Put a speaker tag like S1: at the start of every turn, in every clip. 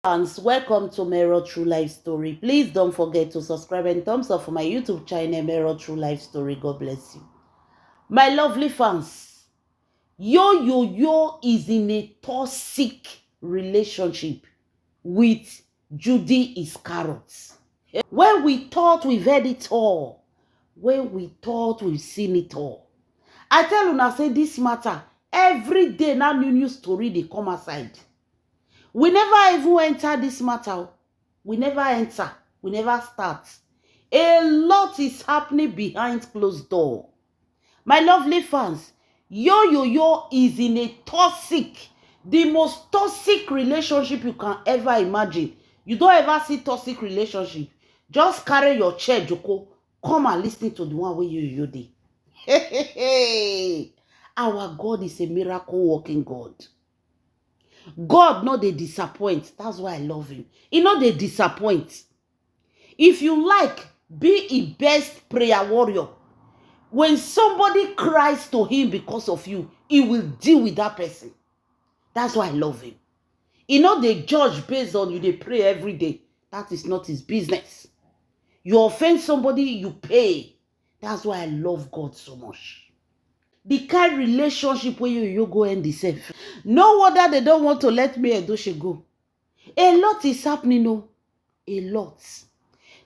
S1: Fans, welcome to Mero True Life Story. Please don't forget to subscribe and thumbs up for my YouTube channel, Mero True Life Story. God bless you. My lovely fans, Yo is in a toxic relationship with Judy Iscariot. When we thought we've heard it all, when we thought we've seen it all, I tell you now, say this matter, every day now new story they come aside. We never even enter this matter. We never enter. We never start. A lot is happening behind closed door. My lovely fans, Yo is in a toxic, the most toxic relationship you can ever imagine. You don't ever see toxic relationship. Just carry your chair, Joko. Come and listen to the one where Yo did. Our God is a miracle working God. God no dey disappoint. That's why I love him. He no dey disappoint. If you like, be a best prayer warrior. When somebody cries to him because of you, he will deal with that person. That's why I love him. He no dey judge based on you dey pray every day. That is not his business. You offend somebody, you pay. That's why I love God so much. The kind relationship where you go end the same. No wonder they don't want to let me Edoche go. A lot is happening, no. A lot.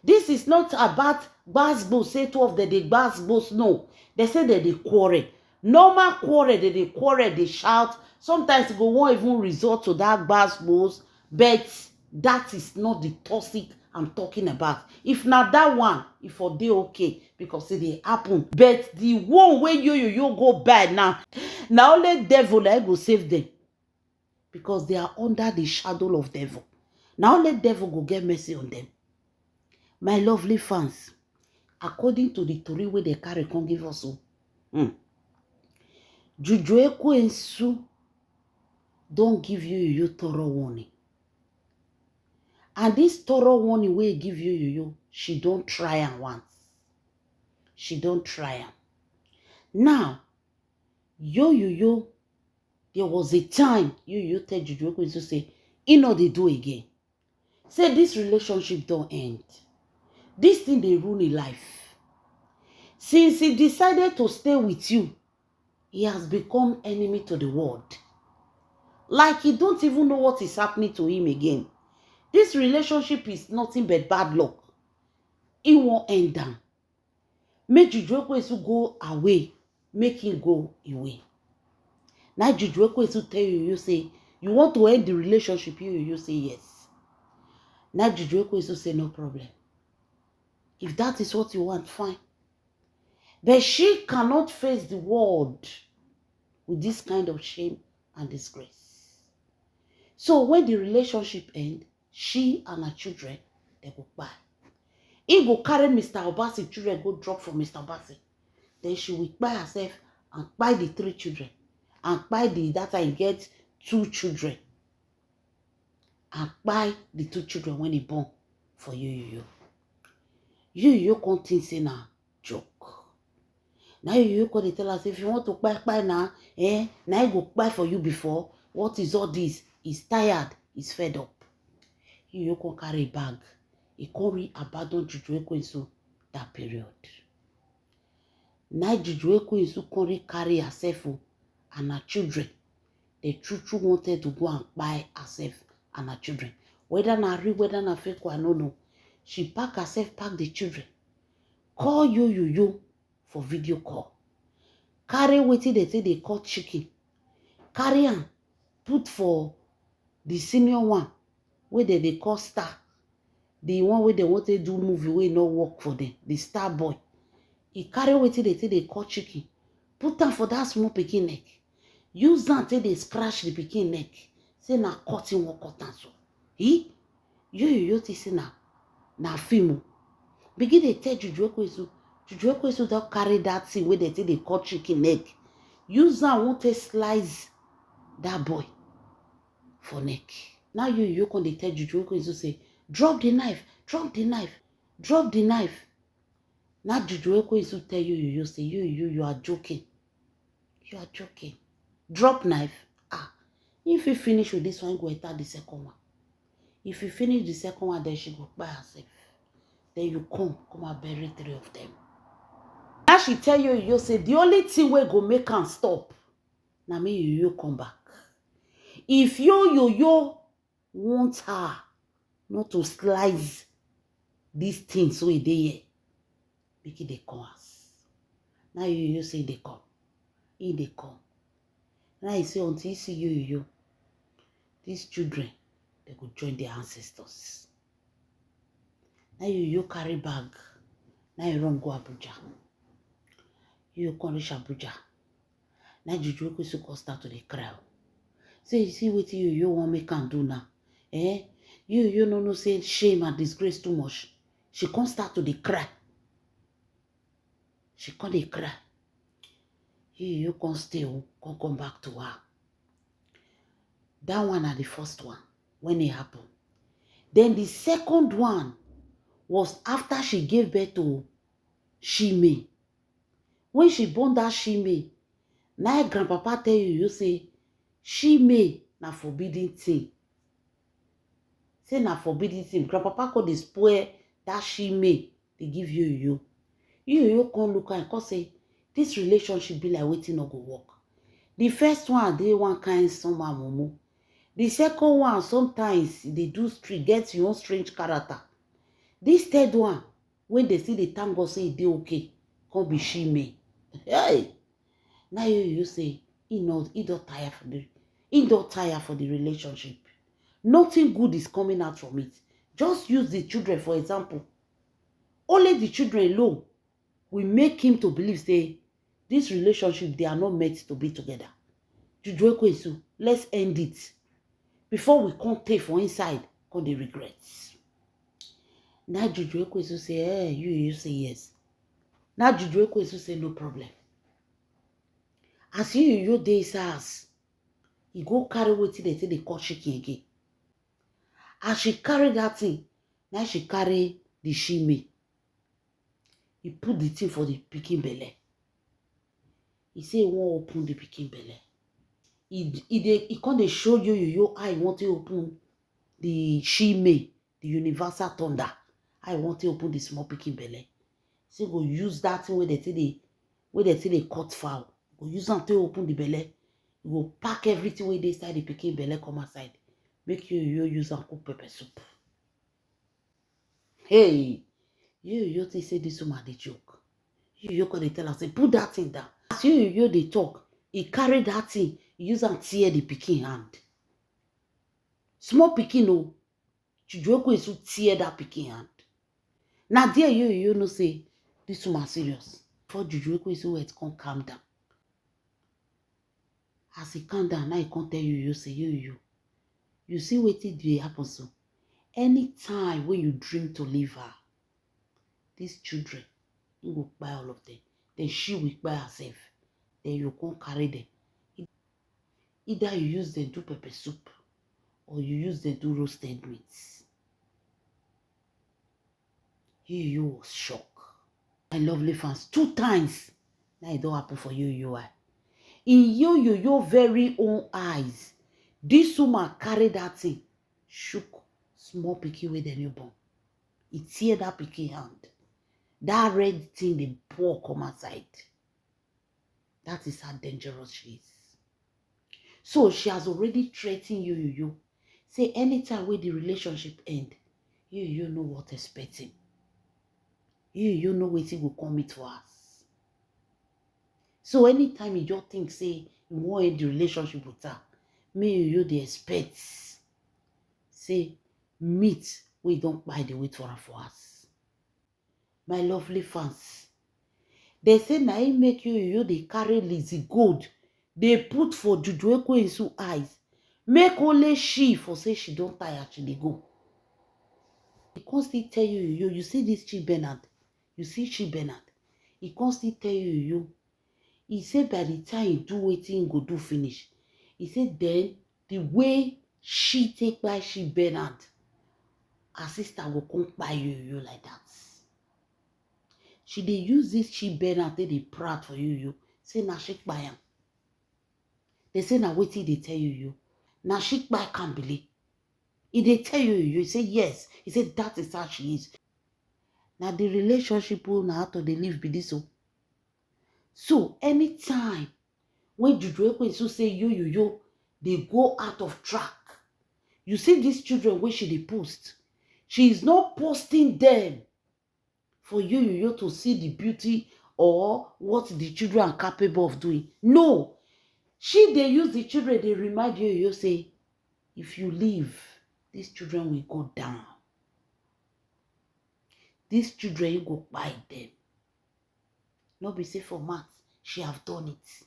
S1: This is not about gbasgbos, say two of them, they gbasgbos, no. They say that they quarrel. Normal quarrel, they quarrel, they shout. Sometimes go won't even resort to that gbasgbos, but that is not the toxic I'm talking about. If not that one, if for they okay, because it dey happen. But the one where you go bad now only devil I go save them. Because they are under the shadow of devil. Now let devil go get mercy on them. My lovely fans, according to the story where they carry can give us, Juju Ekwensu don't give you thorough warning. And this thorough warning where give you, she don't try am once. She don't try am. Now, yo, there was a time you tell Juju Ekwensu say, he know they do again. Say this relationship don't end. This thing they ruin in life. Since he decided to stay with you, he has become enemy to the world. Like he don't even know what is happening to him again. This relationship is nothing but bad luck. It won't end down. Make Juju Ekwensu go away. Make him go away. Now Juju Ekwensu tell you say, you want to end the relationship, you say yes. Now Juju Ekwensu say no problem. If that is what you want, fine. But she cannot face the world with this kind of shame and disgrace. So when the relationship ends, she and her children, they go buy. He go carry Mr. Obasi children, go drop for Mr. Obasi. Then she will buy herself and buy the 3 children. And buy that I get 2 children. And buy the 2 children when he born for you. You can't think say na joke. Now you go tell us if you want to buy now, now I go buy for you before. What is all this? He's tired, he's fed up. You can carry a bag. He can't abandon Juju Ekwensu that period. Now Juju Ekwensu can't carry herself and her children. The true wanted to go and buy herself and her children. Whether na real, whether na fake, I don't know. She pack herself, pack the children. Call yo for video call. Carry wetin they say they call chicken. Carry am put for the senior one where they call star. The one where they want to do movie where no work for them. The star boy. He carry wetin they say they call chicken. Put am for that small pikin neck. Use that till they scratch the pikin neck. Say na cutting one cut am so. Yo say na film. Begin they tell Juju Ekwensu. Juju Ekwensu don't carry that thing where they say they cut chicken neck. Use that want to slice that boy for neck. Now you can they tell Juju Ekwensu say, drop the knife, drop the knife, drop the knife. Now Juju Ekwensu tell you say you are joking. You are joking. Drop knife. If you finish with this one, go enter the second one. If you finish the second one, then she go by herself. Then you come and bury 3 of them. Now she tell you say the only thing wey go make am stop. Now me you come back. If you want her not to slice these things so dey here, make it dey come house. Now you say they come. They come. Now you say until you see you, these children, they go join their ancestors. Now you carry bag. Now you run go Abuja. You come reach Abuja. Now Juju Ekwesu start to the cry. Say, you see what you want me can do now. You no say shame and disgrace too much. She can't start to the cry. She can't dey cry. You can't stay, can't come back to her. That one are the first one when it happened. Then the second one was after she gave birth to Shime. When she born that Shime, now grandpapa tell you say Shime na forbidden thing. Say na forbidden thing. Grandpapa could dey spoil that Shime they give you. You come look and come say this relationship be like waiting no go work. The first one they one kind somehow mumu. The second one sometimes they do street get your own strange character. This third one when they see the tango say they okay, come be Shime. Hey, now you say he don't tire for the relationship. Nothing good is coming out from it. Just use the children for example. Only the children alone will make him to believe say this relationship they are not meant to be together. Juju Ekwesu, let's end it before we can't take for inside cause the regrets. Now Juju Ekwesu say, hey, you say yes. Now Juju Ekwesu say no problem. As you dey house, he go carry wetin they call chicken again. As she carry that thing, now she carry the Shime. He put the thing for the pikin belle. He say he won't open the pikin belle. He can't dey show you I want to open the Shime, the universal thunder. I want to open the small pikin belle. Say go use that thing where they say they cut fowl. Go use am to open the belle. You go pack everything where they inside the pikin belle come outside. Make you use and cook pepper soup. Hey, you think say this woman dey joke. You can tell her say put that thing down. As you they talk, he carry that thing, he use and tear the pikin hand. Small pikin no, Juju Ekwesu tear that pikin hand. Now there you know say this woman serious. For Juju Ekwesu wait come calm down. As he calm down, now he can't tell you say you see wetin dey happen so. Anytime when you dream to leave her, these children, you will buy all of them. Then she will buy herself. Then you can't carry them. Either you use them to pepper soup or you use them to roasted meats. You was shocked. My lovely fans, 2 times. Now it don't happen for you. In your very own eyes, this woman carried that thing, shook small pikin with the newborn. He tear that pikin hand. That red thing they pour come outside. That is how dangerous she is. So she has already threatened you. Say anytime when the relationship end, you know what expecting. You know what it will come to us. So anytime you just think say you want end the relationship with her, you they expect say meat we don't buy the wait for her for us. My lovely fans, they say na it make you they carry Lizzie Gold. They put for Juju Ekwesu eyes. Make only she for say she don't tire she dey go. He constantly tell you see this Chi Bernard. You see Chi Bernard. He constantly tell you. He said by the time he do wetin go do finish. He said then the way she take by Chi Bernard, her sister will come by you like that. She dey use this Chi Bernard they proud for you. Say na she by him. They say na wetin they tell you. Na she by can't believe. If they tell you, you say yes. He said that is how she is. Now the relationship will not to they live be this. So anytime when Juju Ekwensu say yo, they go out of track. You see these children where she dey post. She is not posting them for you to see the beauty or what the children are capable of doing. No. They use the children, they remind you say, if you leave, these children will go down. These children, you go buy them. No be say for math, she have done it.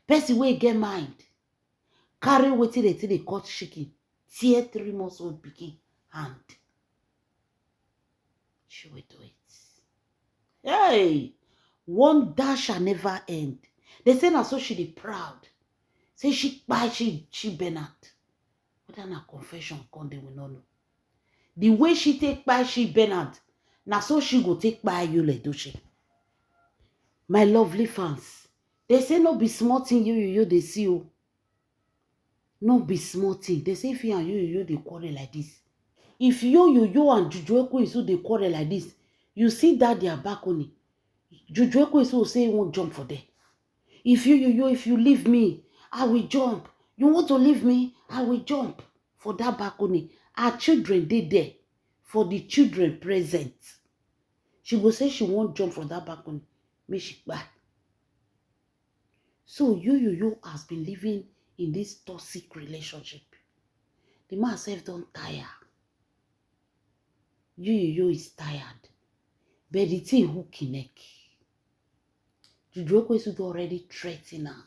S1: Person wey get mind, carry wetin they cut chicken, tear 3 months old pikin hand. She will do it. Hey, wonder shall never end. They say na so she dey proud. Say she Bernard. Whether na confession come, they will not know. The way she take by she Bernard, na so she go take by Yul Edochie. My lovely fans, they say no be small thing you they see you. No be small thing. They say if you and you they quarrel like this. If you and Juju Ekwensu they quarrel like this, you see that their balcony. Juju Ekwensu will say he won't jump for them. If you leave me, I will jump. You want to leave me? I will jump for that balcony. Our children did there for the children present. She will say she won't jump from that balcony. May she buy. So you has been living in this toxic relationship. The man self don't tire. You is tired. But the thing who connect. Juju Ekwensu already threatening her.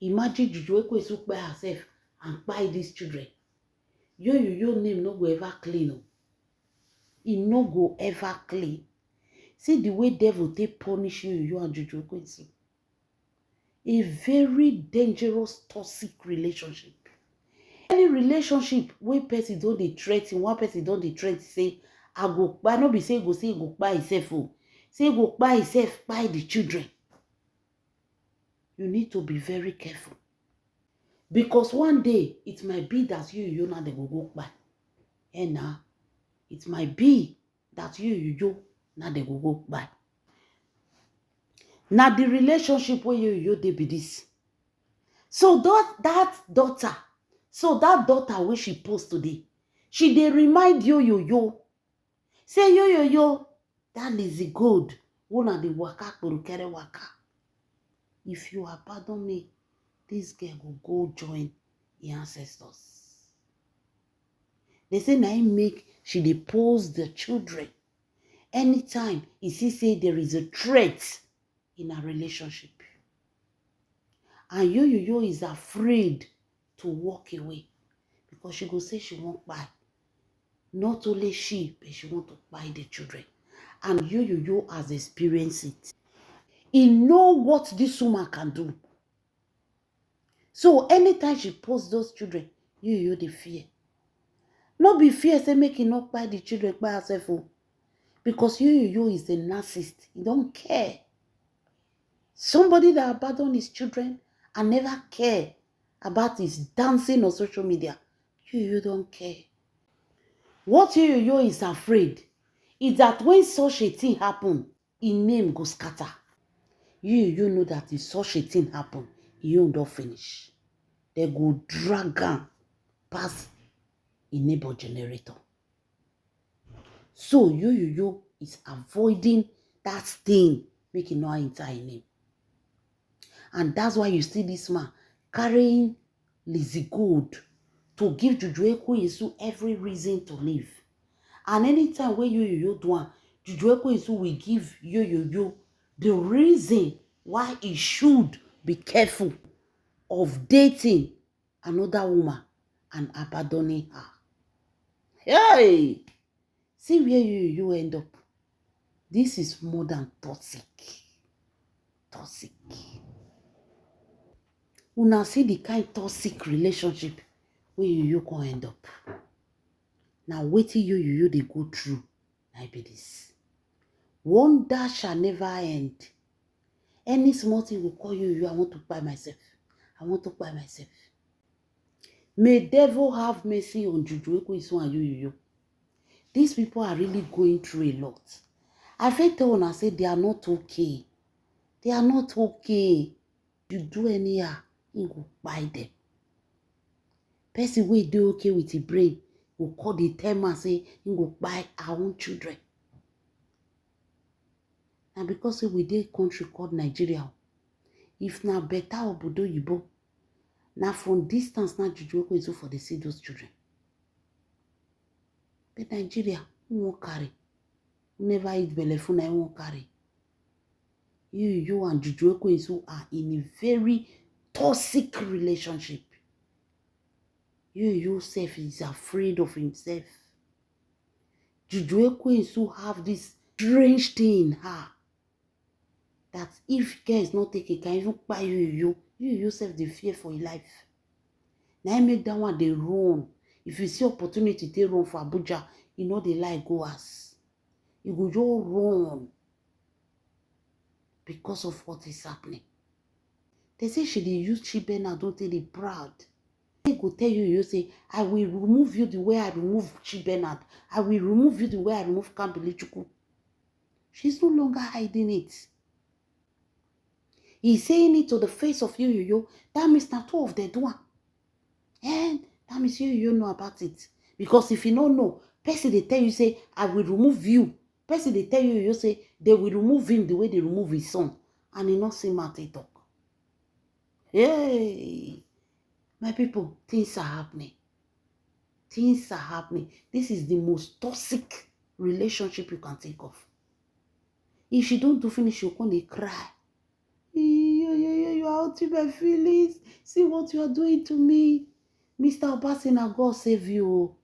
S1: Imagine Juju Ekwensu by herself and buy these children. Your name no go ever clean. It no go ever clean. See the way devil take punish you and Juju Ekwensu. A very dangerous, toxic relationship. Any relationship where person don't dey threaten, one person don't dey threaten say, I go buy, no be say go buy himself. Say go buy himself, buy the children. You need to be very careful. Because one day, it might be that you now they go buy. And now, it might be that you now they go buy. Now the relationship where you they be this. So that daughter where she post today, she they remind you. Say yo, that is the good. Una the waka kere waka. If you abandon me, this girl will go join the ancestors. They say now make she depose the children. Anytime you say there is a threat in a relationship. And yo is afraid to walk away. Because she go say she won't buy. Not only she, but she want to buy the children. And yo has experienced it. He know what this woman can do. So anytime she posts those children, yo they fear. Not be fear, say make him not buy the children by herself. Because yo is a narcissist. He don't care. Somebody that abandoned his children and never care about his dancing on social media. You don't care. What you is afraid is that when such a thing happen, his name go scatter. You know that if such a thing happen, you don't finish. They go drag him past a neighbor generator. So you is avoiding that thing, making no enter in him. And that's why you see this man carrying Lizzie Gold to give Juju Ekwensu every reason to live. And anytime when you do one, Juju Ekwensu will give you the reason why he should be careful of dating another woman and abandoning her. Hey! See where you end up. This is more than toxic. Toxic. Una see the kind toxic relationship where you can end up. Now waiting you they go through. I be this. Wonder shall never end. Any small thing will call you, I want to buy myself. I want to buy myself. May devil have mercy on Juju Ekwesu and Yoyoyo. These people are really going through a lot. I felt when I said they are not okay. They are not okay. You do anyhow, you go buy them. Person wey dey okay with the brain go call the time and say you go buy our own children. And because we dey country called Nigeria, if na better obodo yibo, na from distance na Juju Ekwesu for dey see those children. But Nigeria, who won't carry? Who never eat belleful, na won't carry. You and Juju Ekwesu are in a very toxic relationship. You yourself is afraid of himself. Juju Ekwesu have this strange thing in her that if care is not taken, can even buy you yourself the fear for your life. Now make that one they run. If you see opportunity, they run for Abuja. You know they like go as. You go just run because of what is happening. They say she dey use Chibena, don't tell it proud. They go tell you, you say, I will remove you the way I remove Chibena. I will remove you the way I remove Kambili. She's no longer hiding it. He's saying it to the face of you. That means not two of them do one. And that means you know about it. Because if you don't know, person they tell you, say, I will remove you. Person they tell you, you say, they will remove him the way they remove his son. And he not say matter talk. Hey, my people, things are happening. Things are happening. This is the most toxic relationship you can think of. If you don't do finish, you're going to cry. You are hurting my feelings. See what you are doing to me. Mr. Obasi, now God save you.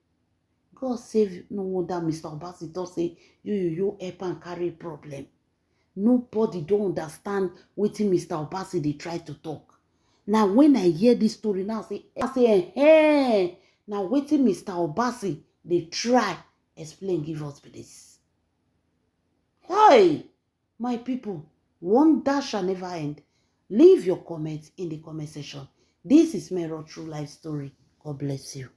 S1: God save you. No wonder Mr. Obasi don't say you help and carry problem. Nobody don't understand what Mr. Obasi they try to talk. Now when I hear this story now, I say, hey, now waiting Mr. Obasi they try explain give us this. Hey, my people, wonder shall never end. Leave your comments in the comment section. This is Mero True Life Story. God bless you.